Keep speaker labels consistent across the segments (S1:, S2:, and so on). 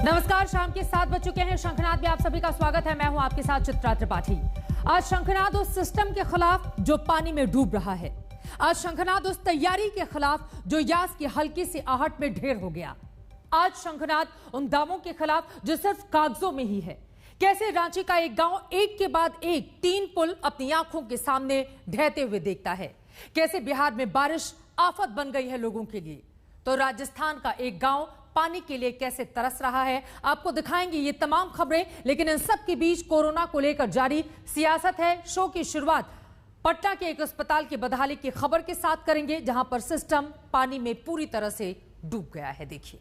S1: नमस्कार, शाम के 7 बज चुके हैं। शंखनाद में आप सभी का स्वागत है। मैं हूं आपके साथ चित्रा त्रिपाठी। आज शंखनाद उस सिस्टम के खिलाफ जो पानी में डूब रहा है। आज शंखनाद उस तैयारी के खिलाफ जो यास की हल्की सी आहट में ढेर हो गया। आज शंखनाद उन दावों के खिलाफ जो सिर्फ कागजों में ही है। कैसे रांची का एक गांव एक के बाद एक 3 पुल अपनी आंखों के सामने ढहते हुए देखता है। कैसे बिहार में बारिश आफत बन गई है लोगों के लिए, तो राजस्थान का एक गांव पानी के लिए कैसे तरस रहा है, आपको दिखाएंगे ये तमाम खबरें। लेकिन इन सब के बीच कोरोना को लेकर जारी सियासत है। शो की शुरुआत पटना के एक अस्पताल की बदहाली की खबर के साथ करेंगे, जहां पर सिस्टम पानी में पूरी तरह से डूब गया है। देखिए,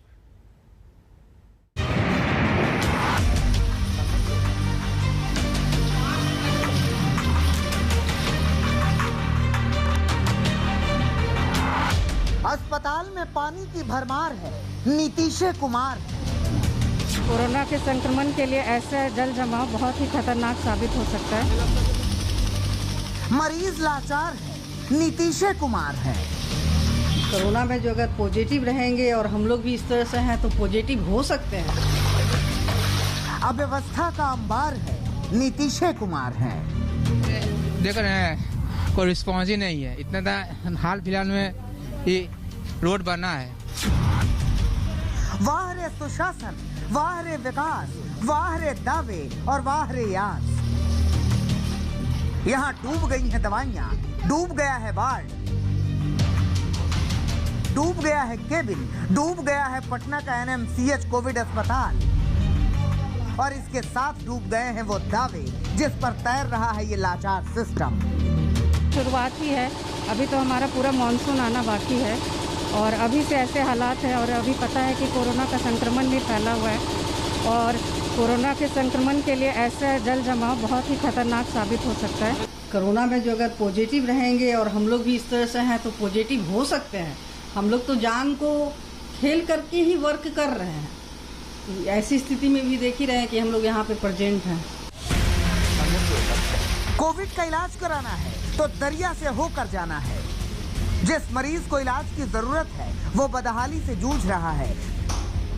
S2: अस्पताल में पानी की भरमार है। नीतीश कुमार
S3: कोरोना के संक्रमण के लिए ऐसा जल जमाव बहुत ही खतरनाक साबित हो सकता है।
S2: मरीज लाचार है। नीतीश कुमार है।
S3: कोरोना में जो अगर पॉजिटिव रहेंगे और हम लोग भी इस तरह से हैं तो पॉजिटिव हो सकते हैं।
S2: अव्यवस्था का अंबार है। नीतीश कुमार है।
S4: देख रहे हैं कोई रिस्पॉन्स ही नहीं है। इतना हाल फिलहाल में ये रोड बना है।
S2: वाह रे सुशासन, वाह रे विकास, वाह रे दावे और वाह रे यास। यहाँ डूब गई हैं दवाइयाँ, डूब गया है वार्ड, डूब गया है केबिन, डूब गया है पटना का NMCH कोविड अस्पताल, और इसके साथ डूब गए हैं वो दावे जिस पर तैर रहा है ये लाचार सिस्टम।
S3: शुरुआत ही है, अभी तो हमारा पूरा मानसून आना बाकी है और अभी से ऐसे हालात हैं। और अभी पता है कि कोरोना का संक्रमण भी फैला हुआ है और कोरोना के संक्रमण के लिए ऐसा जल जमाव बहुत ही खतरनाक साबित हो सकता है। कोरोना में जो अगर पॉजिटिव रहेंगे और हम लोग भी इस तरह से हैं तो पॉजिटिव हो सकते हैं। हम लोग तो जान को खेल करके ही वर्क कर रहे हैं। ऐसी स्थिति में भी देख ही रहे हैं कि हम लोग यहाँ पे प्रेजेंट हैं।
S2: कोविड का इलाज कराना है तो दरिया से होकर जाना है। जिस मरीज को इलाज की जरूरत है वो बदहाली से जूझ रहा है।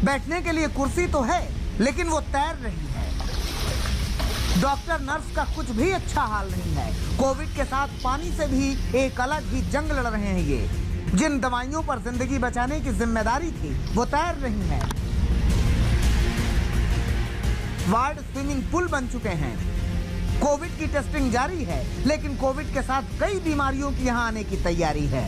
S2: बैठने के लिए कुर्सी तो है लेकिन वो तैर रही है। डॉक्टर नर्स का कुछ भी अच्छा हाल नहीं है। कोविड के साथ पानी से भी एक अलग ही जंग लड़ रहे हैं ये। जिन दवाइयों पर जिंदगी बचाने की जिम्मेदारी थी वो तैर रही है। वार्ड स्विमिंग पूल बन चुके हैं। कोविड की टेस्टिंग जारी है, लेकिन कोविड के साथ कई बीमारियों की यहां आने की तैयारी है।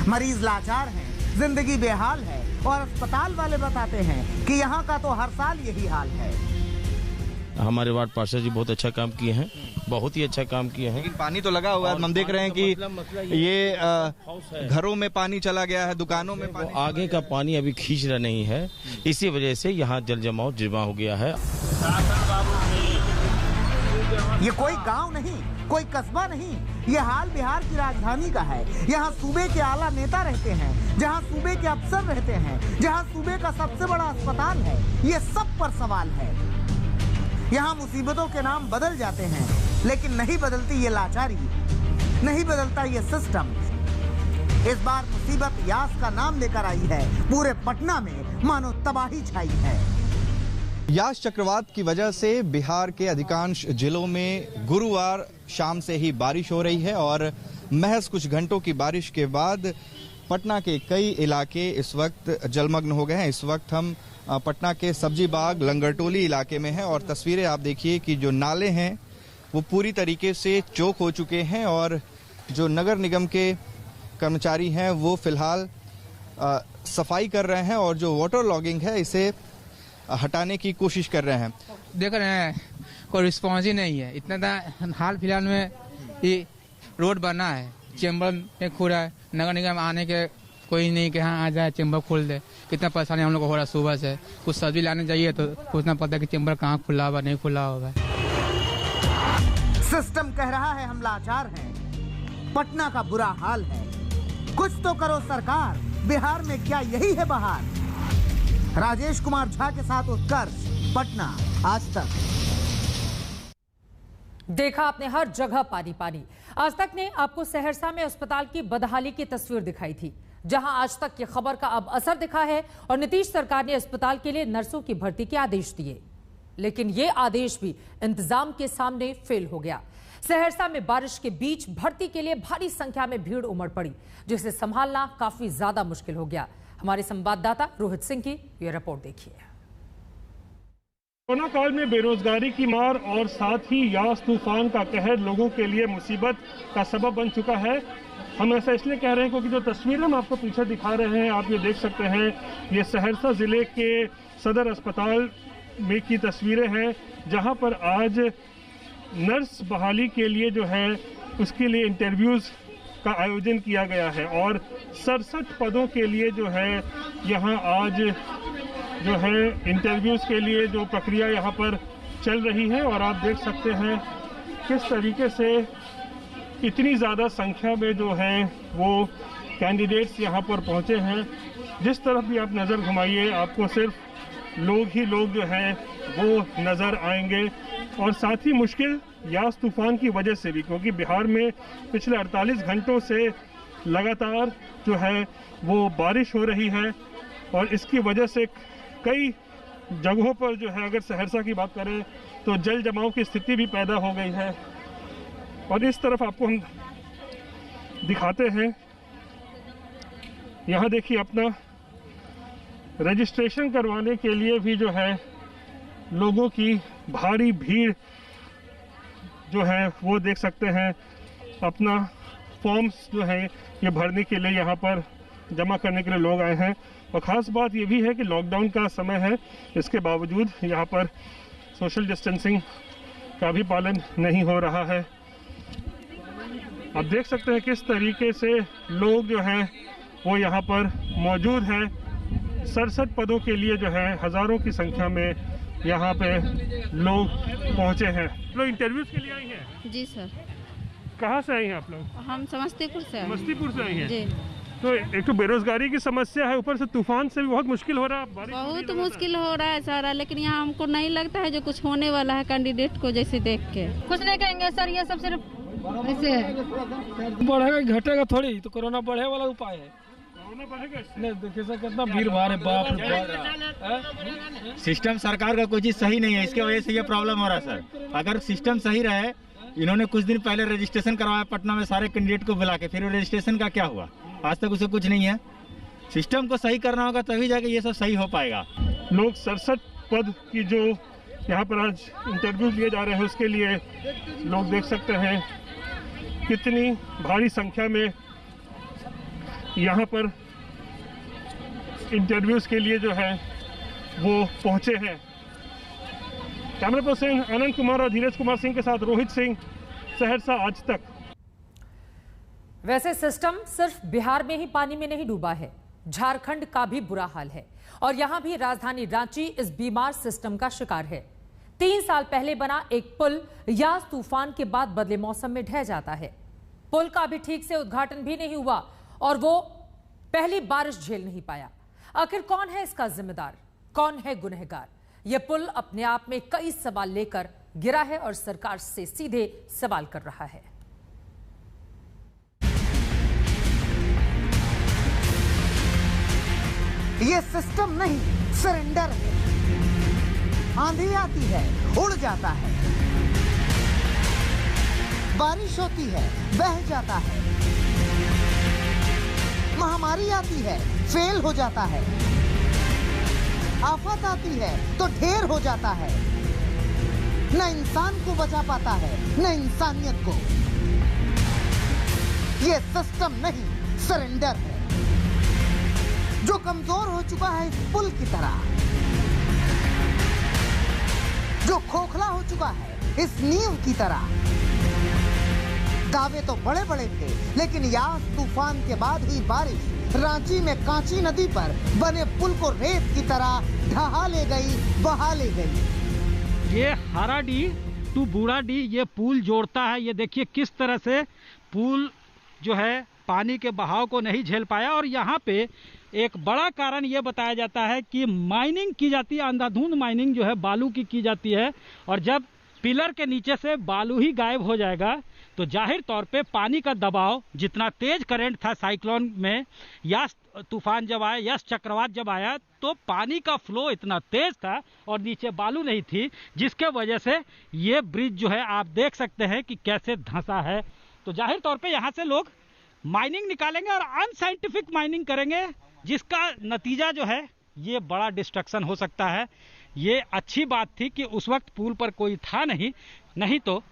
S2: मरीज लाचार हैं, जिंदगी बेहाल है और अस्पताल वाले बताते हैं कि यहां का तो हर साल यही हाल है।
S5: हमारे वार्ड पार्षद जी बहुत अच्छा काम किए हैं, बहुत ही अच्छा काम किए हैं।
S6: लेकिन पानी तो लगा हुआ है। हम देख रहे हैं कि ये घरों में पानी चला गया है, दुकानों में पानी।
S5: आगे का पानी अभी खींच रहा नहीं है, इसी वजह से यहाँ जल जमाव जमा हो गया है।
S2: ये कोई गांव नहीं, कोई कस्बा नहीं, ये हाल बिहार की राजधानी का है। यहाँ सूबे के आला नेता रहते हैं, जहाँ सूबे के अफसर रहते हैं, जहाँ सूबे का सबसे बड़ा अस्पताल है। ये सब पर सवाल है। यहाँ मुसीबतों के नाम बदल जाते हैं, लेकिन नहीं बदलती ये लाचारी, नहीं बदलता ये सिस्टम। इस बार मुसीबत यास का नाम लेकर आई है। पूरे पटना में मानो तबाही छाई है।
S6: यास चक्रवात की वजह से बिहार के अधिकांश जिलों में गुरुवार शाम से ही बारिश हो रही है और महज कुछ घंटों की बारिश के बाद पटना के कई इलाके इस वक्त जलमग्न हो गए हैं। इस वक्त हम पटना के सब्जी बाग लंगरटोली इलाके में हैं और तस्वीरें आप देखिए कि जो नाले हैं वो पूरी तरीके से चौक हो चुके हैं और जो नगर निगम के कर्मचारी हैं वो फिलहाल सफाई कर रहे हैं और जो वाटर लॉगिंग है इसे हटाने की कोशिश कर रहे हैं।
S4: देख रहे हैं कोई रिस्पॉन्स ही नहीं है। इतना हाल फिलहाल में ये रोड बना है, चैम्बर में खुला है। नगर निगम आने के कोई नहीं कि हाँ आ जाए चैम्बर खोल दे। कितना परेशानी हम लोग को हो रहा है। सुबह से कुछ सब्जी लाने जाइए तो पूछना पड़ता है कि चैम्बर कहाँ खुला हुआ नहीं खुला होगा।
S2: सिस्टम कह रहा है हम लाचार हैं, पटना का बुरा हाल है, कुछ तो करो सरकार, बिहार में क्या यही है बहार। राजेश कुमार झा के साथ उत्कर्ष, पटना, आज तक।
S1: देखा आपने हर जगह पानी पानी। आज तक ने आपको सहरसा में अस्पताल की बदहाली की तस्वीर दिखाई थी, जहां आज तक की खबर का अब असर दिखा है और नीतीश सरकार ने अस्पताल के लिए नर्सों की भर्ती के आदेश दिए, लेकिन ये आदेश भी इंतजाम के सामने फेल हो गया। सहरसा में बारिश के बीच भर्ती के लिए भारी संख्या में भीड़ उमड़ पड़ी, जिसे संभालना काफी ज्यादा मुश्किल हो गया। हमारे संवाददाता रोहित सिंह की यह रिपोर्ट देखिए।
S7: कोरोना काल में बेरोजगारी की मार और साथ ही यास तूफान का कहर लोगों के लिए मुसीबत का सबब बन चुका है। हम ऐसा इसलिए कह रहे हैं क्योंकि जो तस्वीरें हम आपको पीछे दिखा रहे हैं, आप ये देख सकते हैं, ये सहरसा जिले के सदर अस्पताल में की तस्वीरें हैं, जहां पर आज नर्स बहाली के लिए जो है उसके लिए इंटरव्यूज़ का आयोजन किया गया है और 67 पदों के लिए जो है यहाँ आज जो है इंटरव्यूज़ के लिए जो प्रक्रिया यहाँ पर चल रही है। और आप देख सकते हैं किस तरीके से इतनी ज़्यादा संख्या में जो है वो कैंडिडेट्स यहाँ पर पहुँचे हैं। जिस तरफ भी आप नज़र घुमाइए आपको सिर्फ लोग ही लोग जो हैं वो नज़र आएंगे। और साथ ही मुश्किल यास तूफान की वजह से भी, क्योंकि बिहार में पिछले 48 घंटों से लगातार जो है वो बारिश हो रही है और इसकी वजह से कई जगहों पर जो है, अगर सहरसा की बात करें तो जल जमाव की स्थिति भी पैदा हो गई है। और इस तरफ आपको हम दिखाते हैं, यहाँ देखिए अपना रजिस्ट्रेशन करवाने के लिए भी जो है लोगों की भारी भीड़ जो है वो देख सकते हैं। अपना फॉर्म्स जो है ये भरने के लिए यहाँ पर जमा करने के लिए लोग आए हैं। और ख़ास बात ये भी है कि लॉकडाउन का समय है, इसके बावजूद यहाँ पर सोशल डिस्टेंसिंग का भी पालन नहीं हो रहा है। आप देख सकते हैं किस तरीके से लोग जो हैं वो यहाँ पर मौजूद हैं। 67 पदों के लिए जो है हज़ारों की संख्या में यहाँ पे लोग पहुँचे हैं। लोग इंटरव्यूज़ के लिए आई हैं?
S3: जी सर।
S7: कहाँ से आई हैं आप लोग?
S3: हम समस्तीपुर से आए।
S7: समस्तीपुर से आई हैं
S3: जी।
S7: तो एक तो बेरोजगारी की समस्या है, ऊपर से तूफान से भी बहुत मुश्किल हो रहा है।
S3: बहुत मुश्किल हो रहा है सारा, लेकिन यहाँ हमको नहीं लगता है जो कुछ होने वाला है कैंडिडेट को जैसे देख के।
S8: कुछ नहीं कहेंगे सर, ये सब सिर्फ ऐसे है।
S9: बढ़ेगा घटेगा थोड़ी, तो कोरोना बढ़े वाला उपाय है।
S7: नहीं
S9: देखिए सर कितना भीड़ भाड़ है, बाप रे बाप।
S10: सिस्टम सरकार का कोई चीज सही नहीं है, इसके वजह से ये प्रॉब्लम हो रहा है सर। अगर सिस्टम सही रहे, इन्होंने कुछ दिन पहले रजिस्ट्रेशन करवाया पटना में सारे कैंडिडेट को बुला के, फिर वो रजिस्ट्रेशन का क्या हुआ? आज तक उसे कुछ नहीं है। सिस्टम को सही करना होगा तभी जाके ये सब सही हो पाएगा।
S7: लोग 67 पद की जो यहाँ पर आज इंटरव्यू लिए जा रहे हैं उसके लिए लोग देख सकते हैं कितनी भारी संख्या में यहाँ पर इंटरव्यूज के लिए जो है वो पहुँचे हैं। कैमरा पर्सन आनंद कुमार और धीरज कुमार सिंह के साथ रोहित सिंह, सहरसा आज तक।
S1: वैसे सिस्टम सिर्फ बिहार में ही पानी में नहीं डूबा है, झारखंड का भी बुरा हाल है और यहां भी राजधानी रांची इस बीमार सिस्टम का शिकार है। 3 साल पहले बना एक पुल यास तूफान के बाद बदले मौसम में ढह जाता है। पुल का अभी ठीक से उद्घाटन भी नहीं हुआ और वो पहली बारिश झेल नहीं पाया। आखिर कौन है इसका जिम्मेदार, कौन है गुनहगार? यह पुल अपने आप में कई सवाल लेकर गिरा है और सरकार से सीधे सवाल कर रहा है।
S2: ये सिस्टम नहीं, सरेंडर है। आंधी आती है, उड़ जाता है। बारिश होती है, बह जाता है। महामारी आती है, फेल हो जाता है। आफत आती है तो ढेर हो जाता है। न इंसान को बचा पाता है, न इंसानियत को। ये सिस्टम नहीं, सरेंडर है, जो कमजोर हो चुका है इस पुल की तरह, जो खोखला हो चुका है इस नींव की तरह। दावे तो बड़े बड़े थे, लेकिन यास तूफान के बाद ही बारिश रांची में कांची नदी पर बने पुल को रेत की तरह ढहा ले गई, बहा ले गई।
S9: ये हराडी टू बूढ़ाडी ये पुल जोड़ता है। ये देखिए किस तरह से पुल जो है पानी के बहाव को नहीं झेल पाया। और यहाँ पे एक बड़ा कारण ये बताया जाता है कि माइनिंग की जाती है, अंधाधुंध माइनिंग जो है बालू की जाती है। और जब पिलर के नीचे से बालू ही गायब हो जाएगा तो जाहिर तौर पे पानी का दबाव, जितना तेज करंट था साइक्लोन में, यास तूफान जब आया, यास चक्रवात जब आया, तो पानी का फ्लो इतना तेज था और नीचे बालू नहीं थी, जिसके वजह से ये ब्रिज जो है आप देख सकते हैं कि कैसे धंसा है। तो जाहिर तौर पे यहाँ से लोग माइनिंग निकालेंगे और अनसाइंटिफिक माइनिंग करेंगे, जिसका नतीजा जो है ये बड़ा डिस्ट्रक्शन हो सकता है। ये अच्छी बात थी कि उस वक्त पुल पर कोई था नहीं तो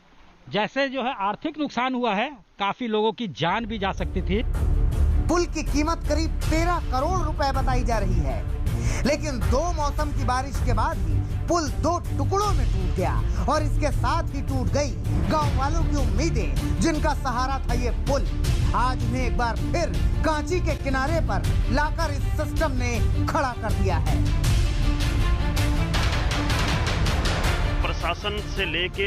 S9: जैसे जो है आर्थिक नुकसान हुआ है, काफी लोगों की जान भी जा सकती थी।
S2: पुल की कीमत करीब 13 करोड़ रुपए बताई जा रही है, लेकिन 2 मौसम की बारिश के बाद ही पुल 2 टुकड़ों में टूट गया और इसके साथ ही टूट गई गांव वालों की उम्मीदें, जिनका सहारा था ये पुल। आज उन्हें एक बार फिर कांची के किनारे पर लाकर इस सिस्टम ने खड़ा कर दिया है।
S11: प्रशासन से लेके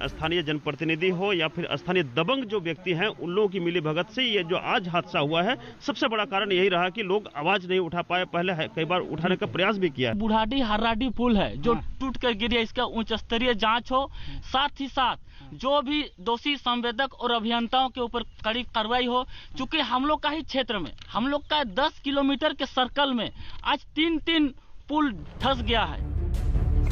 S11: स्थानीय जनप्रतिनिधि हो या फिर स्थानीय दबंग जो व्यक्ति हैं, उन लोगों की मिली भगत से ये जो आज हादसा हुआ है, सबसे बड़ा कारण यही रहा कि लोग आवाज नहीं उठा पाए। पहले कई बार उठाने का प्रयास भी किया।
S12: बुढ़ाडी हर्राडी पुल है जो टूट कर गिरी, इसका उच्च स्तरीय जांच हो, साथ ही साथ जो भी दोषी संवेदक और अभियंताओं के ऊपर कड़ी कार्रवाई हो। चूंकि हम लोग का ही क्षेत्र में, हम लोग का 10 किलोमीटर के सर्कल में आज 3 पुल धंस गया है।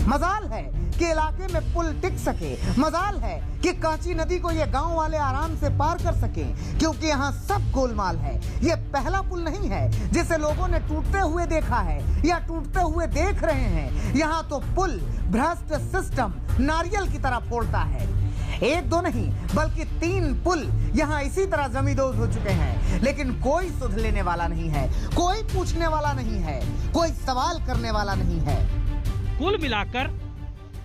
S2: मजाल है कि इलाके में पुल टिक सके, मजाल है कि कांची नदी को ये गांव वाले आराम से पार कर सकें, क्योंकि यहाँ सब गोलमाल है। ये पहला पुल नहीं है जिसे लोगों ने टूटते हुए देखा है या टूटते हुए देख रहे हैं। यहाँ तो पुल भ्रष्ट सिस्टम नारियल की तरह फोड़ता है। 1-2 नहीं बल्कि 3 पुल यहाँ इसी तरह जमींदोज हो चुके हैं, लेकिन कोई सुध लेने वाला नहीं है, कोई पूछने वाला नहीं है, कोई सवाल करने वाला नहीं है।
S9: कुल मिलाकर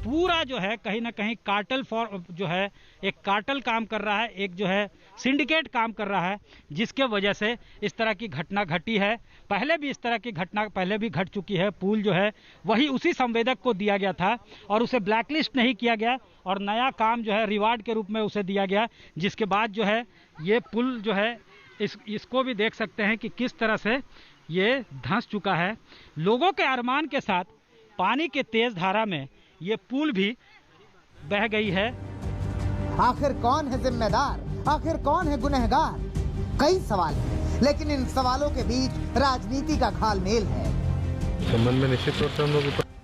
S9: पूरा जो है कहीं ना कहीं कार्टेल जो है एक कार्टेल काम कर रहा है, एक जो है सिंडिकेट काम कर रहा है, जिसके वजह से इस तरह की घटना घटी है। पहले भी इस तरह की घटना पहले भी घट चुकी है। पुल जो है वही उसी संवेदक को दिया गया था और उसे ब्लैकलिस्ट नहीं किया गया और नया काम जो है रिवार्ड के रूप में उसे दिया गया, जिसके बाद जो है ये पुल जो है इसको भी देख सकते हैं कि किस तरह से ये धंस चुका है। लोगों के अरमान के साथ पानी के तेज धारा में ये पुल भी बह गई है।
S2: आखिर कौन है जिम्मेदार, आखिर कौन है गुनहगार? कई सवाल हैं, लेकिन इन सवालों के बीच राजनीति का घालमेल है।
S13: संबंध में निश्चित तौर से हम लोग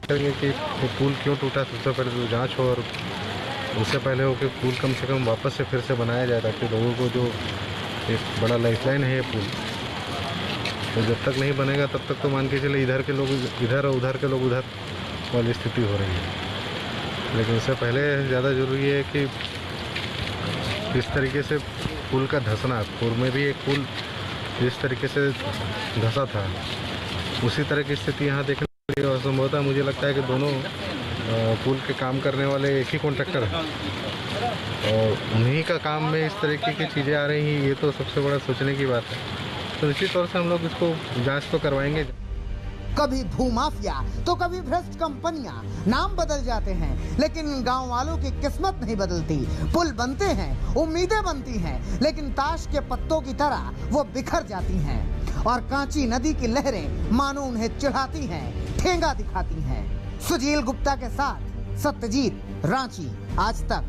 S13: करेंगे कि पुल क्यों टूटा, सबसे पहले तो जांच हो और उससे पहले हो कि पुल कम से कम वापस से फिर से बनाया जाए, ताकि लोगों को जो एक बड़ा लाइफलाइन है ये पुल, तो जब तक नहीं बनेगा तब तक तो मान के चले इधर के लोग इधर और उधर के लोग उधर वाली स्थिति हो रही है। लेकिन उससे पहले ज़्यादा ज़रूरी है कि इस तरीके से पुल का धंसना, पूर्व में भी एक पुल जिस तरीके से धंसा था उसी तरह की स्थिति यहाँ देखने के लिए असंभवतः मुझे लगता है कि दोनों पुल के काम करने वाले एक ही कॉन्ट्रैक्टर हैं और उन्हीं का काम में इस तरीके की चीज़ें आ रही हैं। ये तो सबसे बड़ा सोचने की बात है। तो निश्चित तौर से हम लोग इसको जांच तो करवाएंगे।
S2: कभी भूमाफिया तो कभी भ्रष्ट कंपनियां, नाम बदल जाते हैं लेकिन गांव वालों की किस्मत नहीं बदलती। पुल बनते हैं, उम्मीदें बनती हैं, लेकिन ताश के पत्तों की तरह वो बिखर जाती हैं और कांची नदी की लहरें मानो उन्हें चिढ़ाती हैं, ठेंगा दिखाती हैं। सुजील गुप्ता के साथ सत्यजीत, रांची, आज तक।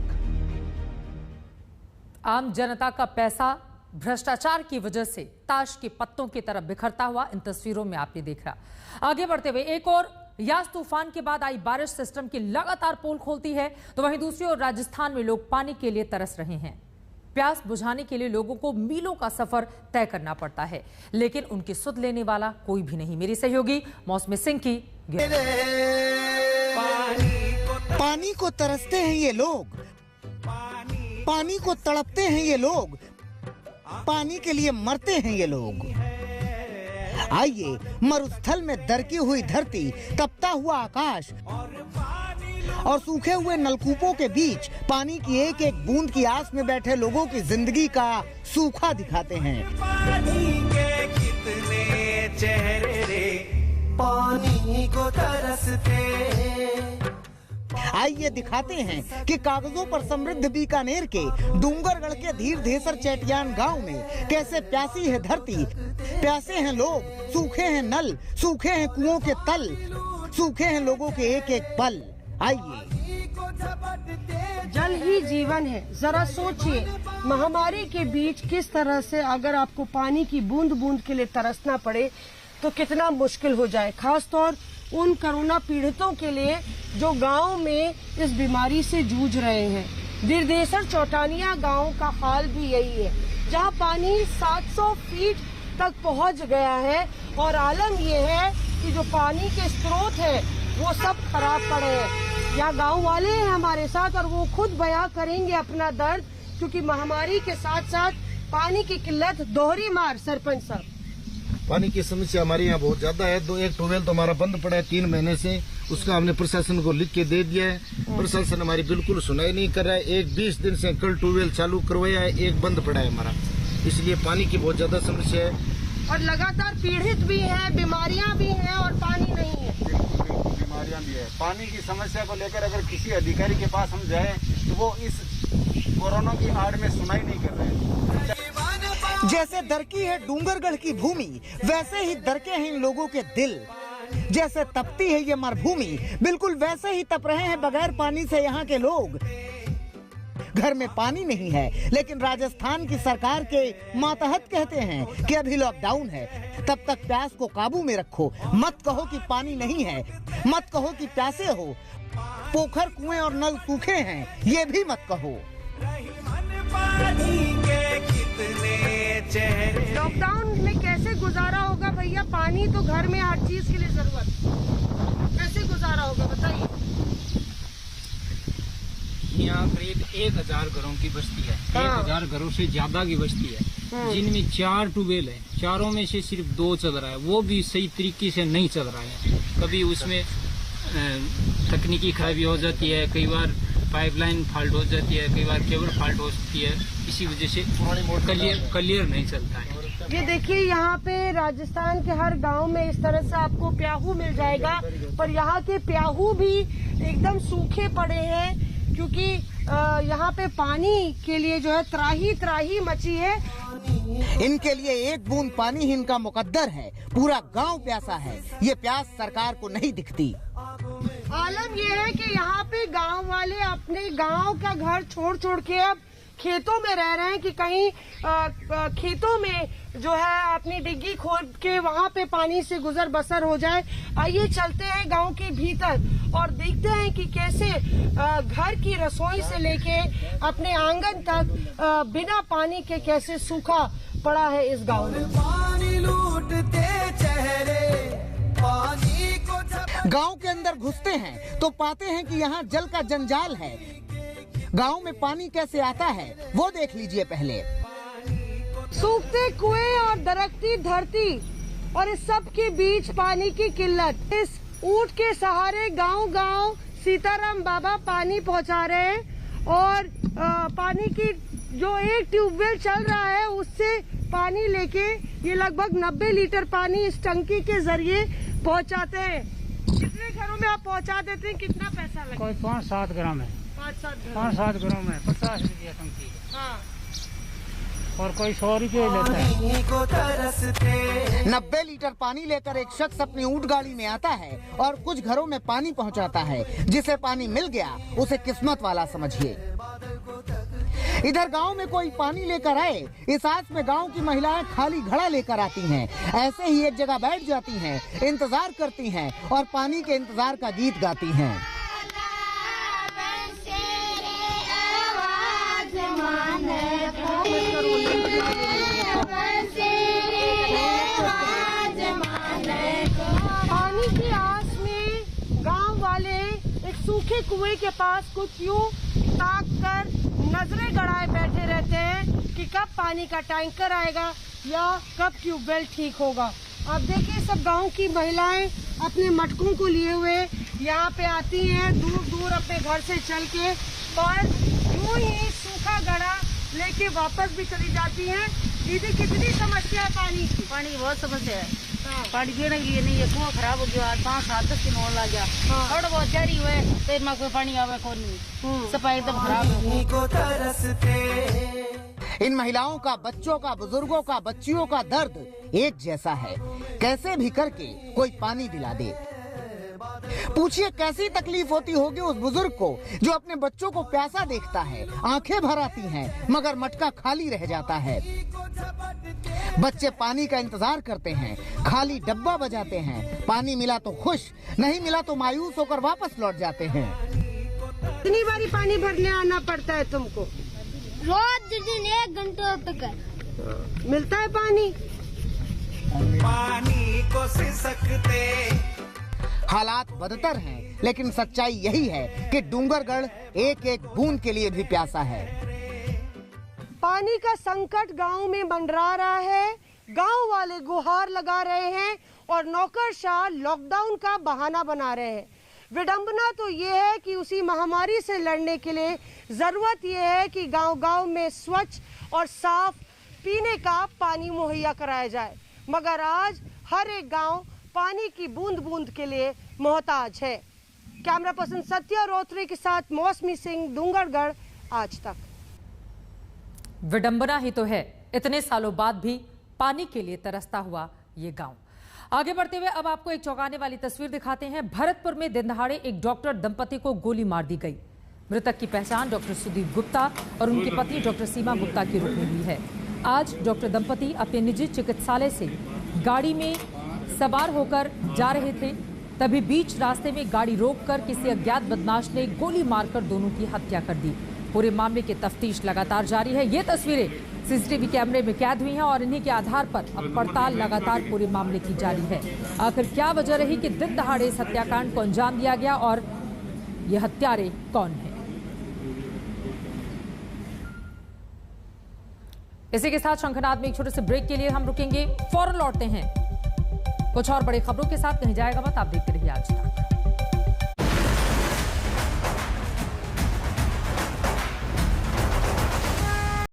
S1: आम जनता का पैसा भ्रष्टाचार की वजह से ताश के पत्तों की तरफ बिखरता हुआ इन तस्वीरों में आपने देखा। आगे बढ़ते हुए एक और यास तूफान के बाद आई बारिश सिस्टम की लगातार पोल खोलती है, तो वहीं दूसरी ओर राजस्थान में लोग पानी के लिए तरस रहे हैं। प्यास बुझाने के लिए लोगों को मीलों का सफर तय करना पड़ता है, लेकिन उनकी सुध लेने वाला कोई भी नहीं। मेरी सहयोगी मौसमी सिंह की
S2: पानी को तरसते हैं ये लोग, पानी को तड़पते हैं ये लोग, पानी के लिए मरते हैं ये लोग। आइए मरुस्थल में दरकी हुई धरती, तपता हुआ आकाश और सूखे हुए नलकूपों के बीच पानी की एक एक बूंद की आस में बैठे लोगों की जिंदगी का सूखा दिखाते हैं।
S14: पानी के कितने चेहरे रे, पानी को तरसते।
S2: आइए दिखाते हैं कि कागजों पर समृद्ध बीकानेर के डूंगरगढ़ के धीर धेसर चैटियान गांव में कैसे प्यासी है धरती, प्यासे हैं लोग, सूखे हैं नल, सूखे हैं कुओं के तल, सूखे हैं लोगों के एक एक पल। आइए।
S15: जल ही जीवन है। जरा सोचिए, महामारी के बीच किस तरह से अगर आपको पानी की बूंद बूंद के लिए तरसना पड़े तो कितना मुश्किल हो जाए, खासतौर उन कोरोना पीड़ितों के लिए जो गांव में इस बीमारी से जूझ रहे हैं। दिरदेसर चौटानिया गांव का हाल भी यही है, जहां पानी 700 फीट तक पहुंच गया है और आलम यह है कि जो पानी के स्रोत है वो सब खराब पड़े हैं। यहाँ गांव वाले हैं हमारे साथ और वो खुद बयां करेंगे अपना दर्द, क्योंकि महामारी के साथ साथ पानी की किल्लत दोहरी मार। सरपंच साहब,
S16: पानी की समस्या हमारे यहाँ बहुत ज्यादा है। एक ट्यूबवेल तो हमारा बंद पड़ा है 3 महीने से, उसका हमने प्रशासन को लिख के दे दिया है। प्रशासन हमारी बिल्कुल सुनाई नहीं कर रहा है। 20 दिन से कल ट्यूबवेल चालू करवाया है, एक बंद पड़ा है हमारा, इसलिए पानी की बहुत ज्यादा समस्या है
S15: और लगातार पीड़ित भी है, बीमारियां भी हैं और पानी नहीं है।
S17: बीमारियां भी है। पानी की समस्या को लेकर अगर किसी अधिकारी के पास हम जाएं तो वो इस कोरोना की आड़ में सुनाई नहीं कर रहे हैं।
S2: जैसे दरकी है डूंगरगढ़ की भूमि, वैसे ही दरके हैं इन लोगों के दिल। जैसे तपती है ये मरुभूमि, बिल्कुल वैसे ही तप रहे हैं बगैर पानी से यहाँ के लोग। घर में पानी नहीं है, लेकिन राजस्थान की सरकार के मातहत कहते हैं कि अभी लॉकडाउन है, तब तक प्यास को काबू में रखो। मत कहो कि पानी नहीं है, मत कहो कि प्यासे हो। पोखर, कुएं और नल सूखे हैं, ये भी मत कहो।
S15: लॉकडाउन में कैसे गुजारा होगा भैया? पानी तो घर में हर चीज के लिए जरूरत, कैसे गुजारा होगा बताइए?
S18: यहाँ करीब 1000 घरों की बस्ती है। 1000 घरों से ज्यादा की बस्ती है, जिनमें 4 ट्यूबवेल है। 4 में से सिर्फ 2 चल रहा है, वो भी सही तरीके से नहीं चल रहा है। कभी उसमें तकनीकी खराबी हो जाती है, कई बार पाइपलाइन फॉल्ट हो जाती है, कई बार केबल फॉल्ट हो सकती है, इसी वजह से क्लियर नहीं चलता है।
S15: ये देखिए, यहाँ पे राजस्थान के हर गांव में इस तरह से आपको प्याहू मिल जाएगा, पर यहाँ के प्याहू भी एकदम सूखे पड़े हैं, क्योंकि यहाँ पे पानी के लिए जो है त्राही मची है।
S2: इनके लिए एक बूंद पानी ही इनका मुकद्दर है। पूरा गांव प्यासा है, ये प्यास सरकार को नहीं दिखती।
S15: आलम ये है कि यहाँ पे गांव वाले अपने गांव का घर छोड़ के अब खेतों में रह रहे हैं कि कहीं खेतों में जो है अपनी डिग्गी खोद के वहाँ पे पानी से गुजर बसर हो जाए। आइए चलते हैं गांव के भीतर और देखते हैं कि कैसे घर की रसोई से लेके अपने आंगन तक बिना पानी के कैसे सूखा पड़ा है इस गांव में।
S14: पानी लूटते चेहरे, पानी को
S2: गांव के अंदर घुसते हैं तो पाते हैं कि यहाँ जल का जंजाल है। गांव में पानी कैसे आता है वो देख लीजिए पहले।
S15: सूखते कुएं और दरकती धरती और इस सब के बीच पानी की किल्लत। इस ऊंट के सहारे गांव सीताराम बाबा पानी पहुंचा रहे हैं और पानी की जो एक ट्यूबवेल चल रहा है उससे पानी लेके ये लगभग 90 लीटर पानी इस टंकी के जरिए पहुंचाते हैं। कितने घरों में आप पहुंचा देते हैं? कितना पैसा लगता है?
S18: कोई 5-7 ग्राम है, 5-7 ग्राम में 50 रुपया टंकी। हाँ। और कोई 100 रुपये लेता है।
S2: 90 लीटर पानी लेकर एक शख्स अपनी ऊंट गाड़ी में आता है और कुछ घरों में पानी पहुंचाता है। जिसे पानी मिल गया उसे किस्मत वाला समझिए। इधर गांव में कोई पानी लेकर आए, इस आस में गांव की महिलाएं खाली घड़ा लेकर आती हैं। ऐसे ही एक जगह बैठ जाती हैं, इंतजार करती हैं और पानी के इंतजार का गीत गाती हैं।
S15: पानी की आस में गांव वाले एक सूखे कुएं के पास कुछ यूं ताक कर नजरें गड़ाए बैठे रहते हैं कि कब पानी का टैंकर आएगा या कब ट्यूबवेल ठीक होगा। अब देखिए, सब गांव की महिलाएं अपने मटकों को लिए हुए यहाँ पे आती हैं, दूर दूर अपने घर से चल के, और यूं ही सूखा गड़ा लेके वापस भी चली जाती हैं। दीदी, कितनी समस्या है पानी की?
S19: पानी बहुत समस्या है। पानी पीने के लिए नहीं है, कुआं खराब हो गया, 5-7 दिन होने लग गया। थोड़ा बहुत जारी हुए तो में कोई पानी आवे कौन नहीं, सफाई एकदम खराब है।
S2: इन महिलाओं का, बच्चों का, बुजुर्गों का, बच्चियों का दर्द एक जैसा है। कैसे भी करके कोई पानी दिला दे। पूछिए कैसी तकलीफ होती होगी उस बुजुर्ग को जो अपने बच्चों को प्यासा देखता है, आंखें भर आती हैं, मगर मटका खाली रह जाता है। बच्चे पानी का इंतजार करते हैं, खाली डब्बा बजाते हैं, पानी मिला तो खुश, नहीं मिला तो मायूस होकर वापस लौट जाते हैं।
S15: कितनी बारी पानी भरने आना पड़ता है तुमको?
S8: रोज दिन 1 घंटे तक
S15: मिलता है पानी?
S14: पानी को सिसकते।
S2: हालात बदतर हैं, लेकिन सच्चाई यही है कि डूंगरगढ़ एक एक बूंद के लिए भी प्यासा है।
S15: पानी का संकट गांव में मंडरा रहा है, गांव वाले गुहार लगा रहे हैं और नौकरशाह लॉकडाउन का बहाना बना रहे हैं। विडंबना तो ये है कि उसी महामारी से लड़ने के लिए जरूरत ये है कि गांव-गांव में स्वच्छ और साफ पीने का पानी मुहैया कराया जाए, मगर आज हर एक गांव पानी की बूंद-बूंद के लिए मोहताज है। कैमरा पर्सन सत्या रोत्रे के साथ मौसमी सिंह, डूंगरगढ़, आज तक।
S1: विडंबना ही तो है, इतने सालों बाद भी पानी के लिए तरसता हुआ ये गांव। आगे बढ़ते हुए अब आपको एक चौंकाने वाली तस्वीर दिखाते हैं। भरतपुर में दिन दहाड़े एक डॉक्टर दंपति को गोली मार दी गई। मृतक की पहचान डॉक्टर सुदीप गुप्ता और उनकी पत्नी डॉक्टर सीमा गुप्ता के रूप में हुई है। आज डॉक्टर दंपति अपने निजी चिकित्सालय से गाड़ी में सवार होकर जा रहे थे, तभी बीच रास्ते में गाड़ी रोककर किसी अज्ञात बदमाश ने गोली मारकर दोनों की हत्या कर दी। पूरे मामले की तफ्तीश लगातार जारी है। ये तस्वीरें सीसीटीवी कैमरे में कैद हुई हैं और इन्हीं के आधार पर अब पड़ताल लगातार पूरे मामले की जारी है। आखिर क्या वजह रही कि दिन दहाड़े इस हत्याकांड को अंजाम दिया गया और ये हत्यारे कौन हैं? इसी के साथ शंखनाद में एक छोटे से ब्रेक के लिए हम रुकेंगे, फौरन लौटते हैं कुछ और बड़ी खबरों के साथ। कहीं जाएगा मत, आप देखते रहिए आज तक।